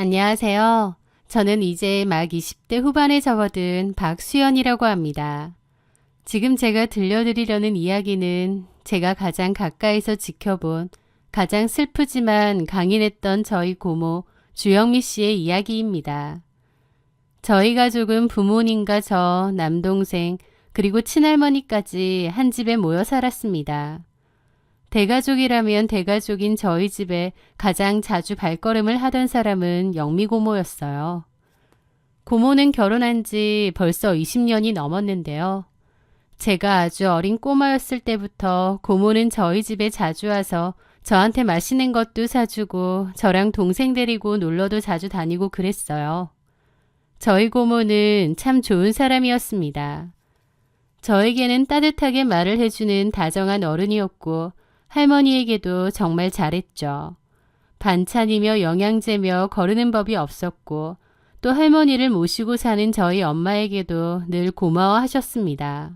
안녕하세요. 저는 이제 막 20대 후반에 접어든 박수연이라고 합니다. 지금 제가 들려드리려는 이야기는 제가 가장 가까이서 지켜본 가장 슬프지만 강인했던 저희 고모 주영미 씨의 이야기입니다. 저희 가족은 부모님과 저, 남동생, 그리고 친할머니까지 한 집에 모여 살았습니다. 대가족이라면 대가족인 저희 집에 가장 자주 발걸음을 하던 사람은 영미 고모였어요. 고모는 결혼한 지 벌써 20년이 넘었는데요. 제가 아주 어린 꼬마였을 때부터 고모는 저희 집에 자주 와서 저한테 맛있는 것도 사주고 저랑 동생 데리고 놀러도 자주 다니고 그랬어요. 저희 고모는 참 좋은 사람이었습니다. 저에게는 따뜻하게 말을 해주는 다정한 어른이었고 할머니에게도 정말 잘했죠. 반찬이며 영양제며 거르는 법이 없었고 또 할머니를 모시고 사는 저희 엄마에게도 늘 고마워하셨습니다.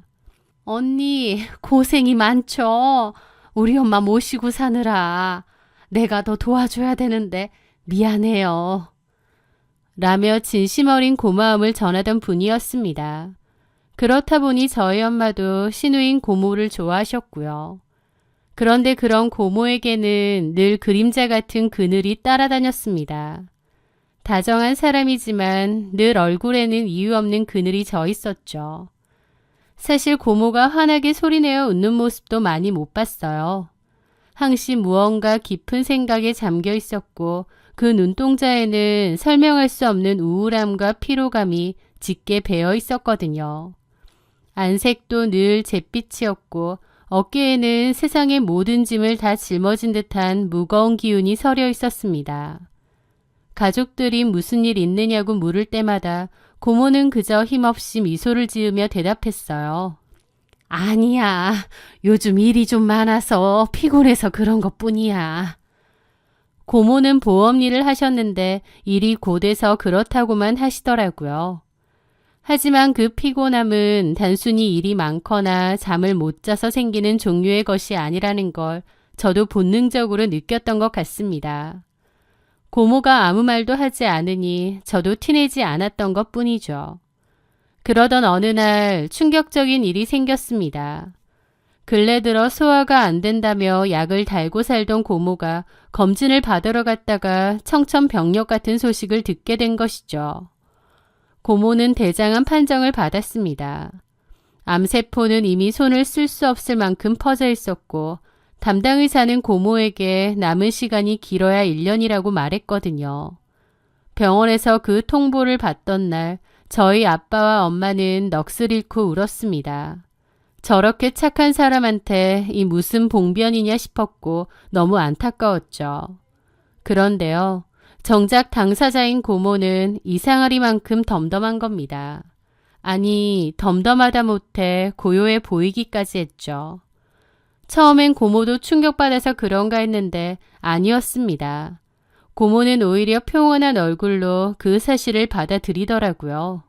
언니 고생이 많죠. 우리 엄마 모시고 사느라 내가 더 도와줘야 되는데 미안해요. 라며 진심 어린 고마움을 전하던 분이었습니다. 그렇다 보니 저희 엄마도 시누인 고모를 좋아하셨고요. 그런데 그런 고모에게는 늘 그림자 같은 그늘이 따라다녔습니다. 다정한 사람이지만 늘 얼굴에는 이유 없는 그늘이 져 있었죠. 사실 고모가 환하게 소리내어 웃는 모습도 많이 못 봤어요. 항시 무언가 깊은 생각에 잠겨 있었고 그 눈동자에는 설명할 수 없는 우울함과 피로감이 짙게 배어 있었거든요. 안색도 늘 잿빛이었고 어깨에는 세상의 모든 짐을 다 짊어진 듯한 무거운 기운이 서려 있었습니다. 가족들이 무슨 일 있느냐고 물을 때마다 고모는 그저 힘없이 미소를 지으며 대답했어요. 아니야, 요즘 일이 좀 많아서 피곤해서 그런 것뿐이야. 고모는 보험 일을 하셨는데 일이 고돼서 그렇다고만 하시더라고요. 하지만 그 피곤함은 단순히 일이 많거나 잠을 못 자서 생기는 종류의 것이 아니라는 걸 저도 본능적으로 느꼈던 것 같습니다. 고모가 아무 말도 하지 않으니 저도 티내지 않았던 것 뿐이죠. 그러던 어느 날 충격적인 일이 생겼습니다. 근래 들어 소화가 안 된다며 약을 달고 살던 고모가 검진을 받으러 갔다가 청천벽력 같은 소식을 듣게 된 것이죠. 고모는 대장암 판정을 받았습니다. 암세포는 이미 손을 쓸 수 없을 만큼 퍼져 있었고 담당 의사는 고모에게 남은 시간이 길어야 1년이라고 말했거든요. 병원에서 그 통보를 받던 날 저희 아빠와 엄마는 넋을 잃고 울었습니다. 저렇게 착한 사람한테 이 무슨 봉변이냐 싶었고 너무 안타까웠죠. 그런데요. 정작 당사자인 고모는 이상하리만큼 덤덤한 겁니다. 아니, 덤덤하다 못해 고요해 보이기까지 했죠. 처음엔 고모도 충격받아서 그런가 했는데 아니었습니다. 고모는 오히려 평온한 얼굴로 그 사실을 받아들이더라고요.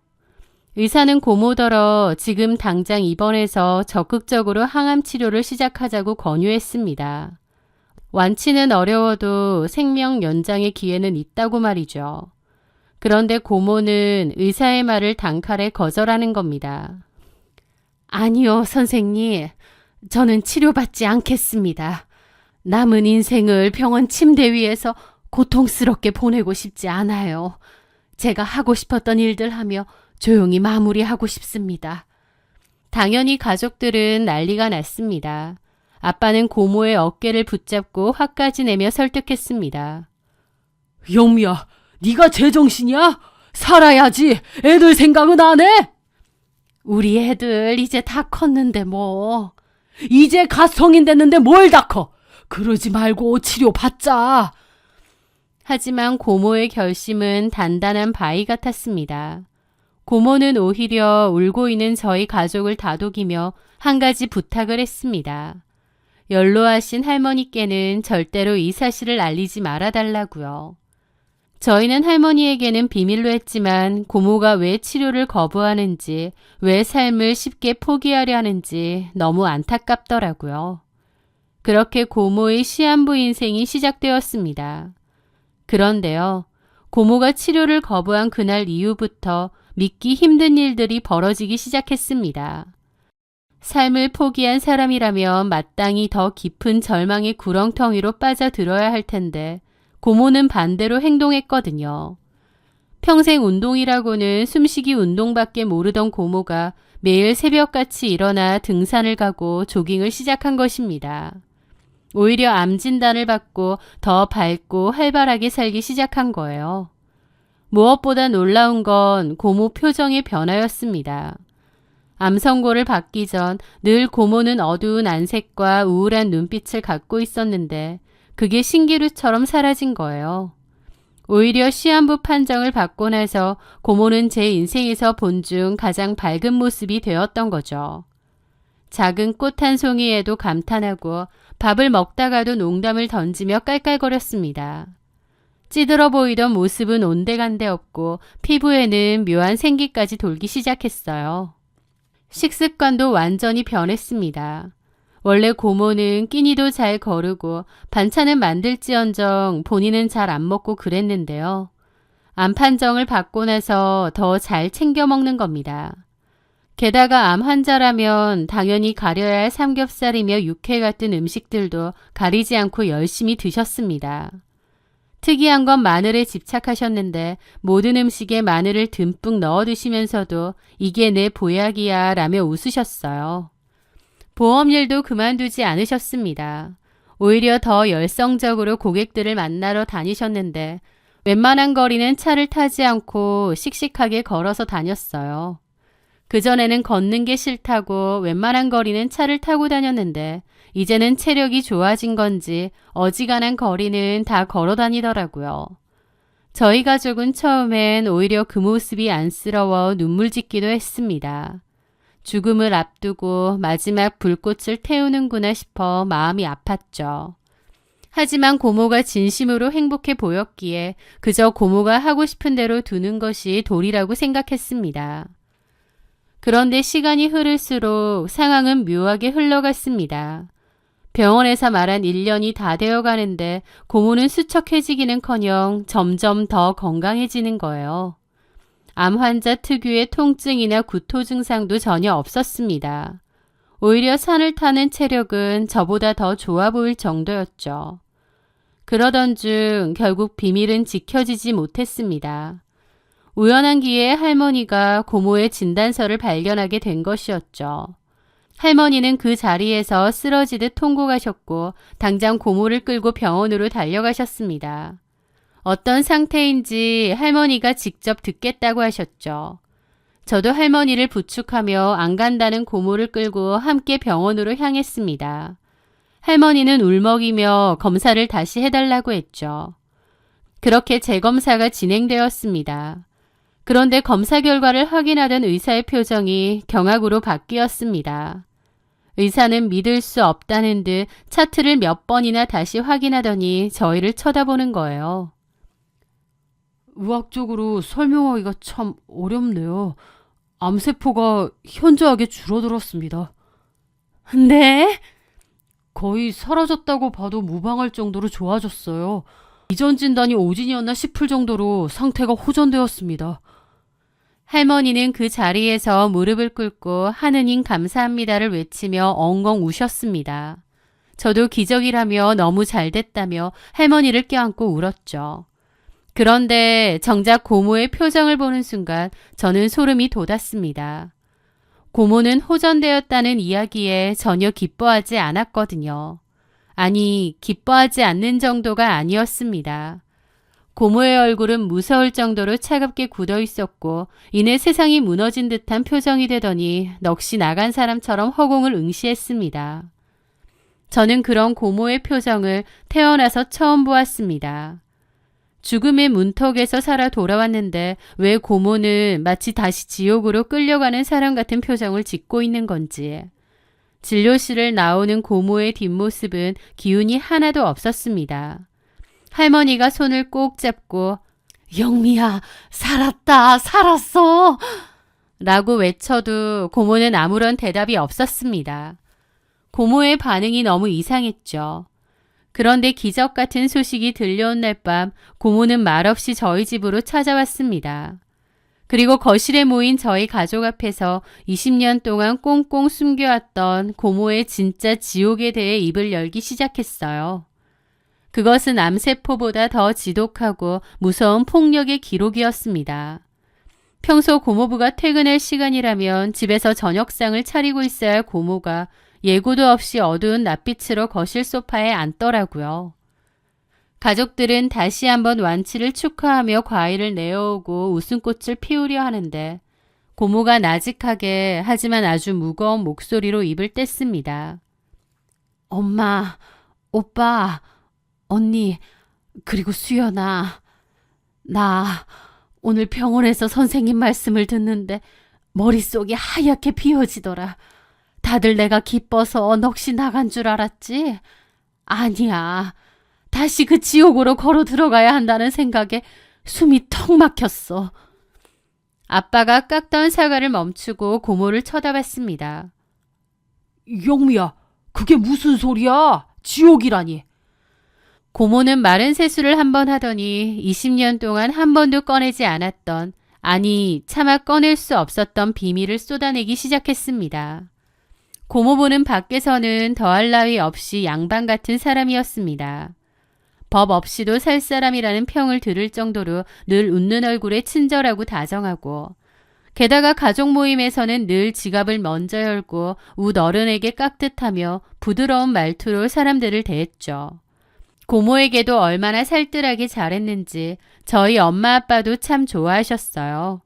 의사는 고모더러 지금 당장 입원해서 적극적으로 항암 치료를 시작하자고 권유했습니다. 완치는 어려워도 생명 연장의 기회는 있다고 말이죠. 그런데 고모는 의사의 말을 단칼에 거절하는 겁니다. 아니요, 선생님. 저는 치료받지 않겠습니다. 남은 인생을 병원 침대 위에서 고통스럽게 보내고 싶지 않아요. 제가 하고 싶었던 일들 하며 조용히 마무리하고 싶습니다. 당연히 가족들은 난리가 났습니다. 아빠는 고모의 어깨를 붙잡고 화까지 내며 설득했습니다. 영미야, 네가 제정신이야? 살아야지. 애들 생각은 안 해? 우리 애들 이제 다 컸는데 뭐. 이제 갓 성인 됐는데 뭘 다 커. 그러지 말고 치료받자. 하지만 고모의 결심은 단단한 바위 같았습니다. 고모는 오히려 울고 있는 저희 가족을 다독이며 한 가지 부탁을 했습니다. 연로하신 할머니께는 절대로 이 사실을 알리지 말아달라고요. 저희는 할머니에게는 비밀로 했지만 고모가 왜 치료를 거부하는지, 왜 삶을 쉽게 포기하려 하는지 너무 안타깝더라고요. 그렇게 고모의 시한부 인생이 시작되었습니다. 그런데요. 고모가 치료를 거부한 그날 이후부터 믿기 힘든 일들이 벌어지기 시작했습니다. 삶을 포기한 사람이라면 마땅히 더 깊은 절망의 구렁텅이로 빠져들어야 할 텐데 고모는 반대로 행동했거든요. 평생 운동이라고는 숨쉬기 운동밖에 모르던 고모가 매일 새벽같이 일어나 등산을 가고 조깅을 시작한 것입니다. 오히려 암 진단을 받고 더 밝고 활발하게 살기 시작한 거예요. 무엇보다 놀라운 건 고모 표정의 변화였습니다. 암 선고를 받기 전 늘 고모는 어두운 안색과 우울한 눈빛을 갖고 있었는데 그게 신기루처럼 사라진 거예요. 오히려 시한부 판정을 받고 나서 고모는 제 인생에서 본 중 가장 밝은 모습이 되었던 거죠. 작은 꽃 한 송이에도 감탄하고 밥을 먹다가도 농담을 던지며 깔깔거렸습니다. 찌들어 보이던 모습은 온데간데 없고 피부에는 묘한 생기까지 돌기 시작했어요. 식습관도 완전히 변했습니다. 원래 고모는 끼니도 잘 거르고 반찬은 만들지언정 본인은 잘 안 먹고 그랬는데요. 암 판정을 받고 나서 더 잘 챙겨 먹는 겁니다. 게다가 암 환자라면 당연히 가려야 할 삼겹살이며 육회 같은 음식들도 가리지 않고 열심히 드셨습니다. 특이한 건 마늘에 집착하셨는데 모든 음식에 마늘을 듬뿍 넣어 드시면서도 이게 내 보약이야 라며 웃으셨어요. 보험일도 그만두지 않으셨습니다. 오히려 더 열성적으로 고객들을 만나러 다니셨는데 웬만한 거리는 차를 타지 않고 씩씩하게 걸어서 다녔어요. 그전에는 걷는 게 싫다고 웬만한 거리는 차를 타고 다녔는데 이제는 체력이 좋아진 건지 어지간한 거리는 다 걸어 다니더라고요. 저희 가족은 처음엔 오히려 그 모습이 안쓰러워 눈물 짓기도 했습니다. 죽음을 앞두고 마지막 불꽃을 태우는구나 싶어 마음이 아팠죠. 하지만 고모가 진심으로 행복해 보였기에 그저 고모가 하고 싶은 대로 두는 것이 도리라고 생각했습니다. 그런데 시간이 흐를수록 상황은 묘하게 흘러갔습니다. 병원에서 말한 1년이 다 되어 가는데 고모는 수척해지기는커녕 점점 더 건강해지는 거예요. 암 환자 특유의 통증이나 구토 증상도 전혀 없었습니다. 오히려 산을 타는 체력은 저보다 더 좋아 보일 정도였죠. 그러던 중 결국 비밀은 지켜지지 못했습니다. 우연한 기회에 할머니가 고모의 진단서를 발견하게 된 것이었죠. 할머니는 그 자리에서 쓰러지듯 통곡하셨고 당장 고모를 끌고 병원으로 달려가셨습니다. 어떤 상태인지 할머니가 직접 듣겠다고 하셨죠. 저도 할머니를 부축하며 안 간다는 고모를 끌고 함께 병원으로 향했습니다. 할머니는 울먹이며 검사를 다시 해달라고 했죠. 그렇게 재검사가 진행되었습니다. 그런데 검사 결과를 확인하던 의사의 표정이 경악으로 바뀌었습니다. 의사는 믿을 수 없다는 듯 차트를 몇 번이나 다시 확인하더니 저희를 쳐다보는 거예요. 의학적으로 설명하기가 참 어렵네요. 암세포가 현저하게 줄어들었습니다. 네? 거의 사라졌다고 봐도 무방할 정도로 좋아졌어요. 이전 진단이 오진이었나 싶을 정도로 상태가 호전되었습니다. 할머니는 그 자리에서 무릎을 꿇고 하느님 감사합니다를 외치며 엉엉 우셨습니다. 저도 기적이라며 너무 잘 됐다며 할머니를 껴안고 울었죠. 그런데 정작 고모의 표정을 보는 순간 저는 소름이 돋았습니다. 고모는 호전되었다는 이야기에 전혀 기뻐하지 않았거든요. 아니, 기뻐하지 않는 정도가 아니었습니다. 고모의 얼굴은 무서울 정도로 차갑게 굳어 있었고 이내 세상이 무너진 듯한 표정이 되더니 넋이 나간 사람처럼 허공을 응시했습니다. 저는 그런 고모의 표정을 태어나서 처음 보았습니다. 죽음의 문턱에서 살아 돌아왔는데 왜 고모는 마치 다시 지옥으로 끌려가는 사람 같은 표정을 짓고 있는 건지. 진료실을 나오는 고모의 뒷모습은 기운이 하나도 없었습니다. 할머니가 손을 꼭 잡고 영미야, 살았다, 살았어! 라고 외쳐도 고모는 아무런 대답이 없었습니다. 고모의 반응이 너무 이상했죠. 그런데 기적 같은 소식이 들려온 날 밤 고모는 말없이 저희 집으로 찾아왔습니다. 그리고 거실에 모인 저희 가족 앞에서 20년 동안 꽁꽁 숨겨왔던 고모의 진짜 지옥에 대해 입을 열기 시작했어요. 그것은 암세포보다 더 지독하고 무서운 폭력의 기록이었습니다. 평소 고모부가 퇴근할 시간이라면 집에서 저녁상을 차리고 있어야 할 고모가 예고도 없이 어두운 낯빛으로 거실 소파에 앉더라고요. 가족들은 다시 한번 완치를 축하하며 과일을 내어오고 웃음꽃을 피우려 하는데 고모가 나직하게 하지만 아주 무거운 목소리로 입을 뗐습니다. 엄마, 오빠, 언니, 그리고 수연아, 나 오늘 병원에서 선생님 말씀을 듣는데 머릿속이 하얗게 비워지더라. 다들 내가 기뻐서 넋이 나간 줄 알았지? 아니야. 다시 그 지옥으로 걸어 들어가야 한다는 생각에 숨이 턱 막혔어. 아빠가 깎던 사과를 멈추고 고모를 쳐다봤습니다. 영미야, 그게 무슨 소리야? 지옥이라니. 고모는 마른 세수를 한 번 하더니 20년 동안 한 번도 꺼내지 않았던, 아니 차마 꺼낼 수 없었던 비밀을 쏟아내기 시작했습니다. 고모부는 밖에서는 더할 나위 없이 양반 같은 사람이었습니다. 법 없이도 살 사람이라는 평을 들을 정도로 늘 웃는 얼굴에 친절하고 다정하고, 게다가 가족 모임에서는 늘 지갑을 먼저 열고 웃 어른에게 깍듯하며 부드러운 말투로 사람들을 대했죠. 고모에게도 얼마나 살뜰하게 잘했는지 저희 엄마 아빠도 참 좋아하셨어요.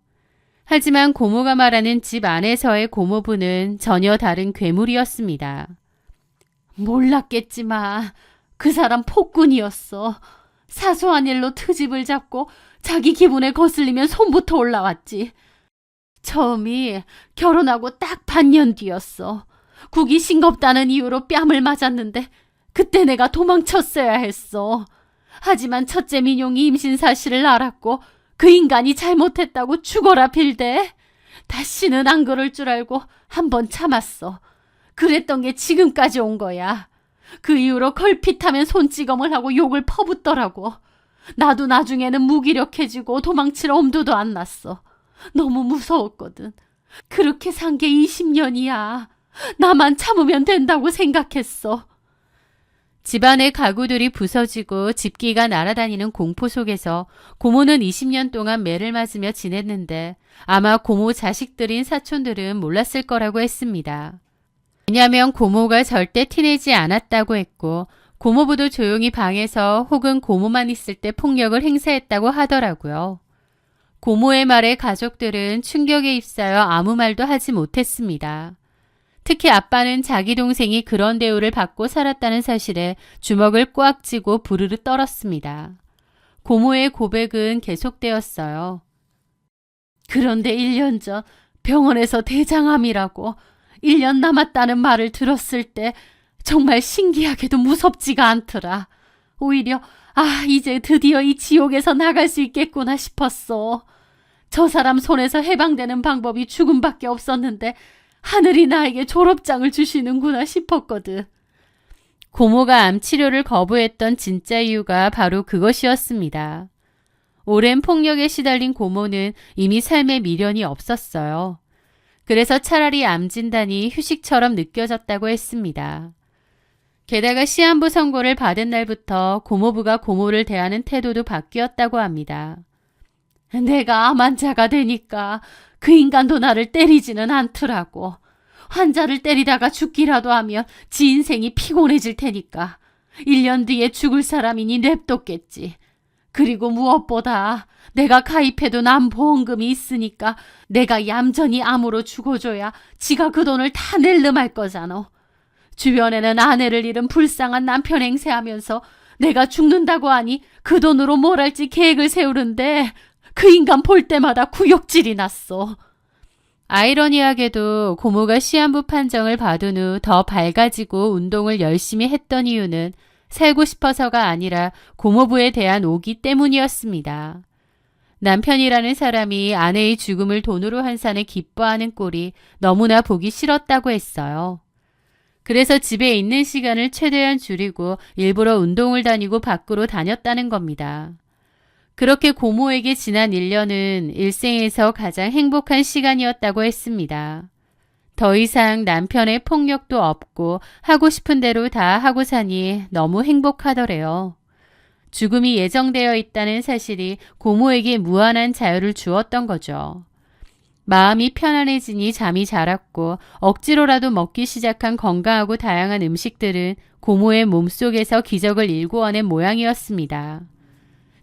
하지만 고모가 말하는 집 안에서의 고모부는 전혀 다른 괴물이었습니다. 몰랐겠지만 그 사람 폭군이었어. 사소한 일로 트집을 잡고 자기 기분에 거슬리면 손부터 올라왔지. 처음이 결혼하고 딱 반년 뒤였어. 국이 싱겁다는 이유로 뺨을 맞았는데 그때 내가 도망쳤어야 했어. 하지만 첫째 민용이 임신 사실을 알았고 그 인간이 잘못했다고 죽어라 빌대. 다시는 안 그럴 줄 알고 한번 참았어. 그랬던 게 지금까지 온 거야. 그 이후로 걸핏하면 손찌검을 하고 욕을 퍼붓더라고. 나도 나중에는 무기력해지고 도망칠 엄두도 안 났어. 너무 무서웠거든. 그렇게 산 게 20년이야. 나만 참으면 된다고 생각했어. 집안의 가구들이 부서지고 집기가 날아다니는 공포 속에서 고모는 20년 동안 매를 맞으며 지냈는데 아마 고모 자식들인 사촌들은 몰랐을 거라고 했습니다. 왜냐하면 고모가 절대 티내지 않았다고 했고 고모부도 조용히 방에서 혹은 고모만 있을 때 폭력을 행사했다고 하더라고요. 고모의 말에 가족들은 충격에 휩싸여 아무 말도 하지 못했습니다. 특히 아빠는 자기 동생이 그런 대우를 받고 살았다는 사실에 주먹을 꽉 쥐고 부르르 떨었습니다. 고모의 고백은 계속되었어요. 그런데 1년 전 병원에서 대장암이라고 1년 남았다는 말을 들었을 때 정말 신기하게도 무섭지가 않더라. 오히려 이제 드디어 이 지옥에서 나갈 수 있겠구나 싶었어. 저 사람 손에서 해방되는 방법이 죽음밖에 없었는데 하늘이 나에게 졸업장을 주시는구나 싶었거든. 고모가 암 치료를 거부했던 진짜 이유가 바로 그것이었습니다. 오랜 폭력에 시달린 고모는 이미 삶에 미련이 없었어요. 그래서 차라리 암 진단이 휴식처럼 느껴졌다고 했습니다. 게다가 시한부 선고를 받은 날부터 고모부가 고모를 대하는 태도도 바뀌었다고 합니다. 내가 암 환자가 되니까 그 인간도 나를 때리지는 않더라고. 환자를 때리다가 죽기라도 하면 지 인생이 피곤해질 테니까 1년 뒤에 죽을 사람이니 냅뒀겠지. 그리고 무엇보다 내가 가입해둔 암보험금이 있으니까 내가 얌전히 암으로 죽어줘야 지가 그 돈을 다 낼름할 거잖아. 주변에는 아내를 잃은 불쌍한 남편 행세하면서 내가 죽는다고 하니 그 돈으로 뭘 할지 계획을 세우는데 그 인간 볼 때마다 구역질이 났어. 아이러니하게도 고모가 시한부 판정을 받은 후 더 밝아지고 운동을 열심히 했던 이유는 살고 싶어서가 아니라 고모부에 대한 오기 때문이었습니다. 남편이라는 사람이 아내의 죽음을 돈으로 환산해 기뻐하는 꼴이 너무나 보기 싫었다고 했어요. 그래서 집에 있는 시간을 최대한 줄이고 일부러 운동을 다니고 밖으로 다녔다는 겁니다. 그렇게 고모에게 지난 1년은 일생에서 가장 행복한 시간이었다고 했습니다. 더 이상 남편의 폭력도 없고 하고 싶은 대로 다 하고 사니 너무 행복하더래요. 죽음이 예정되어 있다는 사실이 고모에게 무한한 자유를 주었던 거죠. 마음이 편안해지니 잠이 잘 왔고 억지로라도 먹기 시작한 건강하고 다양한 음식들은 고모의 몸속에서 기적을 일구어낸 모양이었습니다.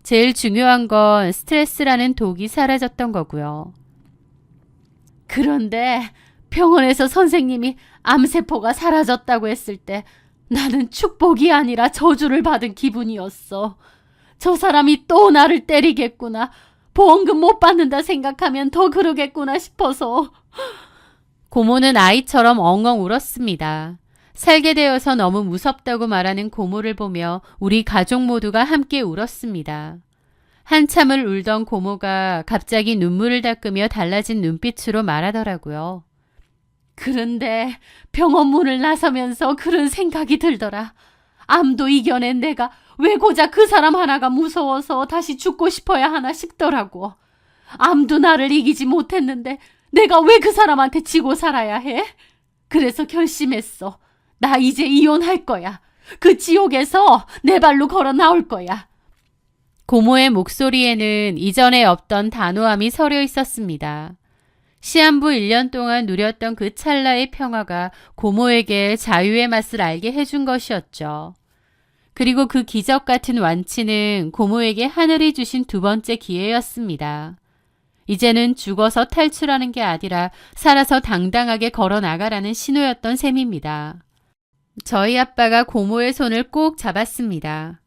제일 중요한 건 스트레스라는 독이 사라졌던 거고요. 그런데 병원에서 선생님이 암세포가 사라졌다고 했을 때 나는 축복이 아니라 저주를 받은 기분이었어. 저 사람이 또 나를 때리겠구나. 보험금 못 받는다 생각하면 더 그러겠구나 싶어서. 고모는 아이처럼 엉엉 울었습니다. 살게 되어서 너무 무섭다고 말하는 고모를 보며 우리 가족 모두가 함께 울었습니다. 한참을 울던 고모가 갑자기 눈물을 닦으며 달라진 눈빛으로 말하더라고요. 그런데 병원 문을 나서면서 그런 생각이 들더라. 암도 이겨낸 내가 왜 고작 그 사람 하나가 무서워서 다시 죽고 싶어야 하나 싶더라고. 암도 나를 이기지 못했는데 내가 왜 그 사람한테 지고 살아야 해? 그래서 결심했어. 나 이제 이혼할 거야. 그 지옥에서 내 발로 걸어 나올 거야. 고모의 목소리에는 이전에 없던 단호함이 서려 있었습니다. 시한부 1년 동안 누렸던 그 찰나의 평화가 고모에게 자유의 맛을 알게 해준 것이었죠. 그리고 그 기적 같은 완치는 고모에게 하늘이 주신 두 번째 기회였습니다. 이제는 죽어서 탈출하는 게 아니라 살아서 당당하게 걸어 나가라는 신호였던 셈입니다. 저희 아빠가 고모의 손을 꼭 잡았습니다.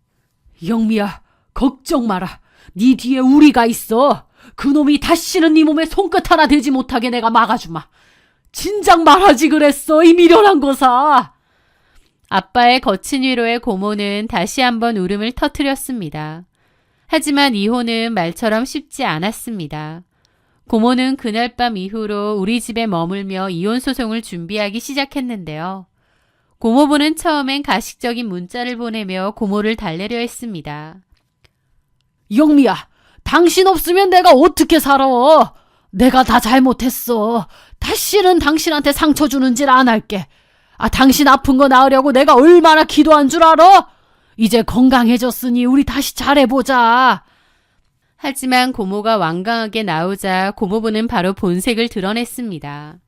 영미야, 걱정 마라. 네 뒤에 우리가 있어. 그놈이 다시는 네 몸에 손끝 하나 대지 못하게 내가 막아주마. 진작 말하지 그랬어, 이 미련한 거사. 아빠의 거친 위로에 고모는 다시 한번 울음을 터뜨렸습니다. 하지만 이혼은 말처럼 쉽지 않았습니다. 고모는 그날 밤 이후로 우리 집에 머물며 이혼 소송을 준비하기 시작했는데요. 고모부는 처음엔 가식적인 문자를 보내며 고모를 달래려 했습니다. 영미야, 당신 없으면 내가 어떻게 살아? 내가 다 잘못했어. 다시는 당신한테 상처 주는 짓 안 할게. 당신 아픈 거 나으려고 내가 얼마나 기도한 줄 알아? 이제 건강해졌으니 우리 다시 잘해보자. 하지만 고모가 완강하게 나오자 고모부는 바로 본색을 드러냈습니다.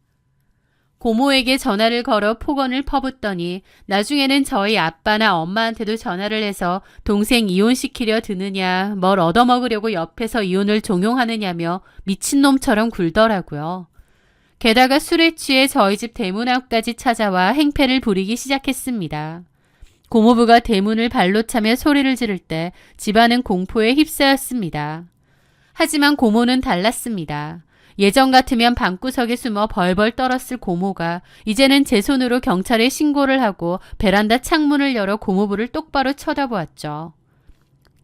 고모에게 전화를 걸어 폭언을 퍼붓더니 나중에는 저희 아빠나 엄마한테도 전화를 해서 동생 이혼시키려 드느냐, 뭘 얻어먹으려고 옆에서 이혼을 종용하느냐며 미친놈처럼 굴더라고요. 게다가 술에 취해 저희 집 대문 앞까지 찾아와 행패를 부리기 시작했습니다. 고모부가 대문을 발로 차며 소리를 지를 때 집안은 공포에 휩싸였습니다. 하지만 고모는 달랐습니다. 예전 같으면 방구석에 숨어 벌벌 떨었을 고모가 이제는 제 손으로 경찰에 신고를 하고 베란다 창문을 열어 고모부를 똑바로 쳐다보았죠.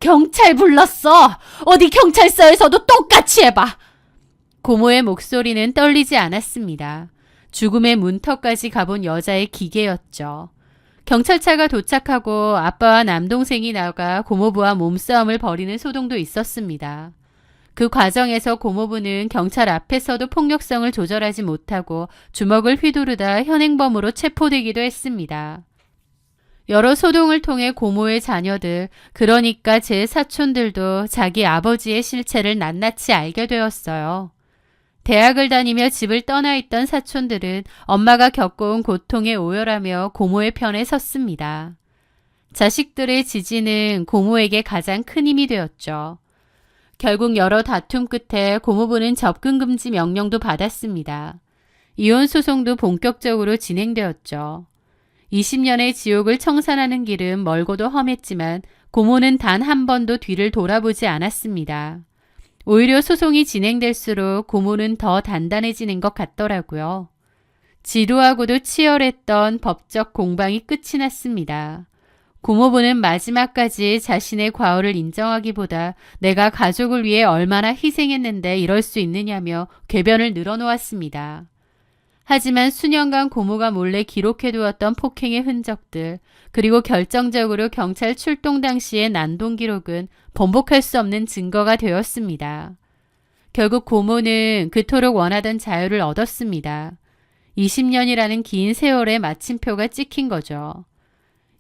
경찰 불렀어! 어디 경찰서에서도 똑같이 해봐! 고모의 목소리는 떨리지 않았습니다. 죽음의 문턱까지 가본 여자의 기계였죠. 경찰차가 도착하고 아빠와 남동생이 나가 고모부와 몸싸움을 벌이는 소동도 있었습니다. 그 과정에서 고모부는 경찰 앞에서도 폭력성을 조절하지 못하고 주먹을 휘두르다 현행범으로 체포되기도 했습니다. 여러 소동을 통해 고모의 자녀들, 그러니까 제 사촌들도 자기 아버지의 실체를 낱낱이 알게 되었어요. 대학을 다니며 집을 떠나 있던 사촌들은 엄마가 겪어온 고통에 오열하며 고모의 편에 섰습니다. 자식들의 지지는 고모에게 가장 큰 힘이 되었죠. 결국 여러 다툼 끝에 고모부는 접근금지 명령도 받았습니다. 이혼 소송도 본격적으로 진행되었죠. 20년의 지옥을 청산하는 길은 멀고도 험했지만 고모는 단 한 번도 뒤를 돌아보지 않았습니다. 오히려 소송이 진행될수록 고모는 더 단단해지는 것 같더라고요. 지루하고도 치열했던 법적 공방이 끝이 났습니다. 고모부는 마지막까지 자신의 과오를 인정하기보다 내가 가족을 위해 얼마나 희생했는데 이럴 수 있느냐며 궤변을 늘어놓았습니다. 하지만 수년간 고모가 몰래 기록해두었던 폭행의 흔적들, 그리고 결정적으로 경찰 출동 당시의 난동 기록은 번복할 수 없는 증거가 되었습니다. 결국 고모는 그토록 원하던 자유를 얻었습니다. 20년이라는 긴 세월의 마침표가 찍힌 거죠.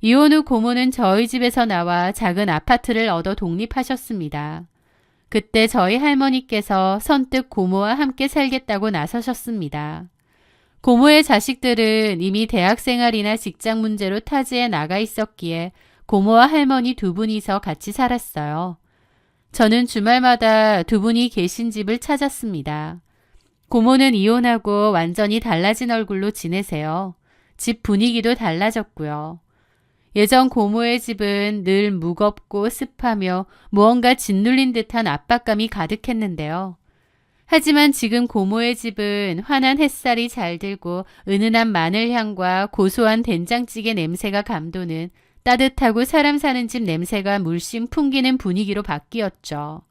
이혼 후 고모는 저희 집에서 나와 작은 아파트를 얻어 독립하셨습니다. 그때 저희 할머니께서 선뜻 고모와 함께 살겠다고 나서셨습니다. 고모의 자식들은 이미 대학생활이나 직장 문제로 타지에 나가 있었기에 고모와 할머니 두 분이서 같이 살았어요. 저는 주말마다 두 분이 계신 집을 찾았습니다. 고모는 이혼하고 완전히 달라진 얼굴로 지내세요. 집 분위기도 달라졌고요. 예전 고모의 집은 늘 무겁고 습하며 무언가 짓눌린 듯한 압박감이 가득했는데요. 하지만 지금 고모의 집은 환한 햇살이 잘 들고 은은한 마늘향과 고소한 된장찌개 냄새가 감도는 따뜻하고 사람 사는 집 냄새가 물씬 풍기는 분위기로 바뀌었죠.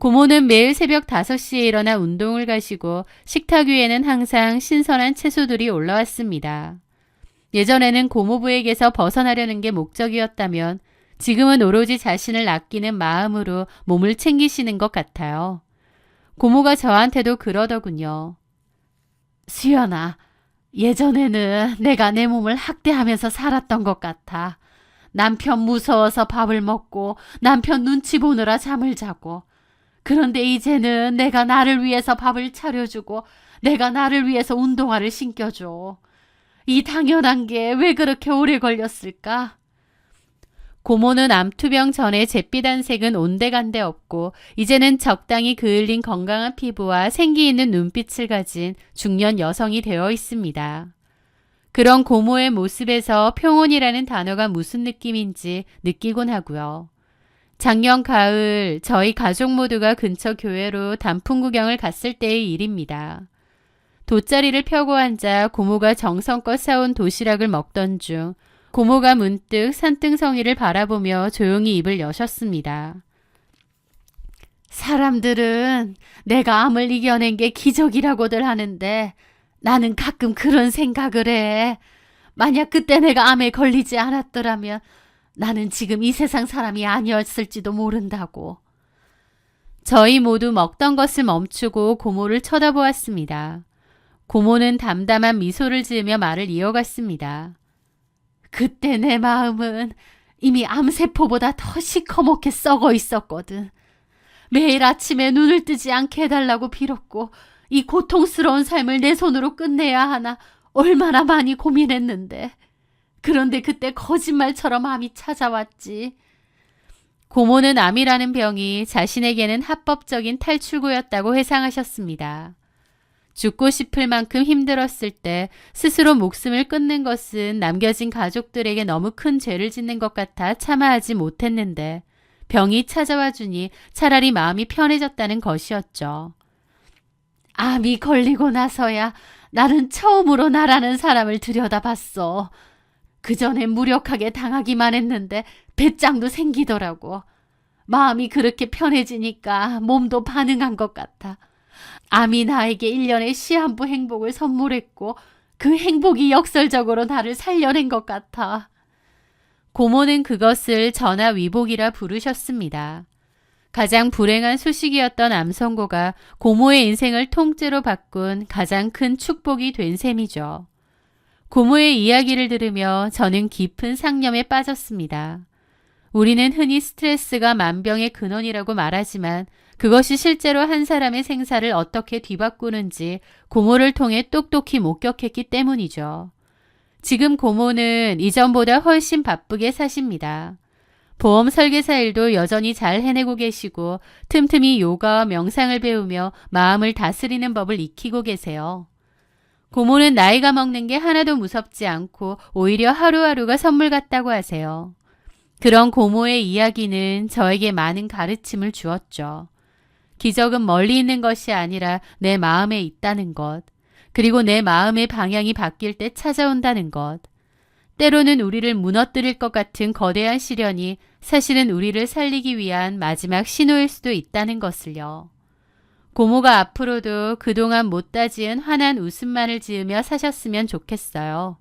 고모는 매일 새벽 5시에 일어나 운동을 가시고 식탁 위에는 항상 신선한 채소들이 올라왔습니다. 예전에는 고모부에게서 벗어나려는 게 목적이었다면 지금은 오로지 자신을 아끼는 마음으로 몸을 챙기시는 것 같아요. 고모가 저한테도 그러더군요. 수연아, 예전에는 내가 내 몸을 학대하면서 살았던 것 같아. 남편 무서워서 밥을 먹고 남편 눈치 보느라 잠을 자고. 그런데 이제는 내가 나를 위해서 밥을 차려주고 내가 나를 위해서 운동화를 신겨줘. 이 당연한 게 왜 그렇게 오래 걸렸을까? 고모는 암투병 전에 잿빛 한색은 온데간데 없고 이제는 적당히 그을린 건강한 피부와 생기 있는 눈빛을 가진 중년 여성이 되어 있습니다. 그런 고모의 모습에서 평온이라는 단어가 무슨 느낌인지 느끼곤 하고요. 작년 가을 저희 가족 모두가 근처 교회로 단풍 구경을 갔을 때의 일입니다. 돗자리를 펴고 앉아 고모가 정성껏 사온 도시락을 먹던 중 고모가 문득 산등성이를 바라보며 조용히 입을 여셨습니다. 사람들은 내가 암을 이겨낸 게 기적이라고들 하는데 나는 가끔 그런 생각을 해. 만약 그때 내가 암에 걸리지 않았더라면 나는 지금 이 세상 사람이 아니었을지도 모른다고. 저희 모두 먹던 것을 멈추고 고모를 쳐다보았습니다. 고모는 담담한 미소를 지으며 말을 이어갔습니다. 그때 내 마음은 이미 암세포보다 더 시커멓게 썩어 있었거든. 매일 아침에 눈을 뜨지 않게 해달라고 빌었고 이 고통스러운 삶을 내 손으로 끝내야 하나 얼마나 많이 고민했는데. 그런데 그때 거짓말처럼 암이 찾아왔지. 고모는 암이라는 병이 자신에게는 합법적인 탈출구였다고 회상하셨습니다. 죽고 싶을 만큼 힘들었을 때 스스로 목숨을 끊는 것은 남겨진 가족들에게 너무 큰 죄를 짓는 것 같아 참아하지 못했는데 병이 찾아와 주니 차라리 마음이 편해졌다는 것이었죠. 암이 걸리고 나서야 나는 처음으로 나라는 사람을 들여다봤어. 그전엔 무력하게 당하기만 했는데 배짱도 생기더라고. 마음이 그렇게 편해지니까 몸도 반응한 것 같아. 암이 나에게 1년의 시한부 행복을 선물했고 그 행복이 역설적으로 나를 살려낸 것 같아. 고모는 그것을 전화위복이라 부르셨습니다. 가장 불행한 소식이었던 암 선고가 고모의 인생을 통째로 바꾼 가장 큰 축복이 된 셈이죠. 고모의 이야기를 들으며 저는 깊은 상념에 빠졌습니다. 우리는 흔히 스트레스가 만병의 근원이라고 말하지만 그것이 실제로 한 사람의 생사를 어떻게 뒤바꾸는지 고모를 통해 똑똑히 목격했기 때문이죠. 지금 고모는 이전보다 훨씬 바쁘게 사십니다. 보험 설계사 일도 여전히 잘 해내고 계시고 틈틈이 요가와 명상을 배우며 마음을 다스리는 법을 익히고 계세요. 고모는 나이가 먹는 게 하나도 무섭지 않고 오히려 하루하루가 선물 같다고 하세요. 그런 고모의 이야기는 저에게 많은 가르침을 주었죠. 기적은 멀리 있는 것이 아니라 내 마음에 있다는 것, 그리고 내 마음의 방향이 바뀔 때 찾아온다는 것. 때로는 우리를 무너뜨릴 것 같은 거대한 시련이 사실은 우리를 살리기 위한 마지막 신호일 수도 있다는 것을요. 고모가 앞으로도 그동안 못다 지은 환한 웃음만을 지으며 사셨으면 좋겠어요.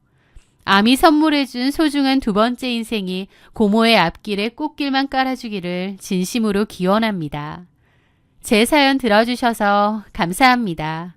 암이 선물해준 소중한 두 번째 인생이 고모의 앞길에 꽃길만 깔아주기를 진심으로 기원합니다. 제 사연 들어주셔서 감사합니다.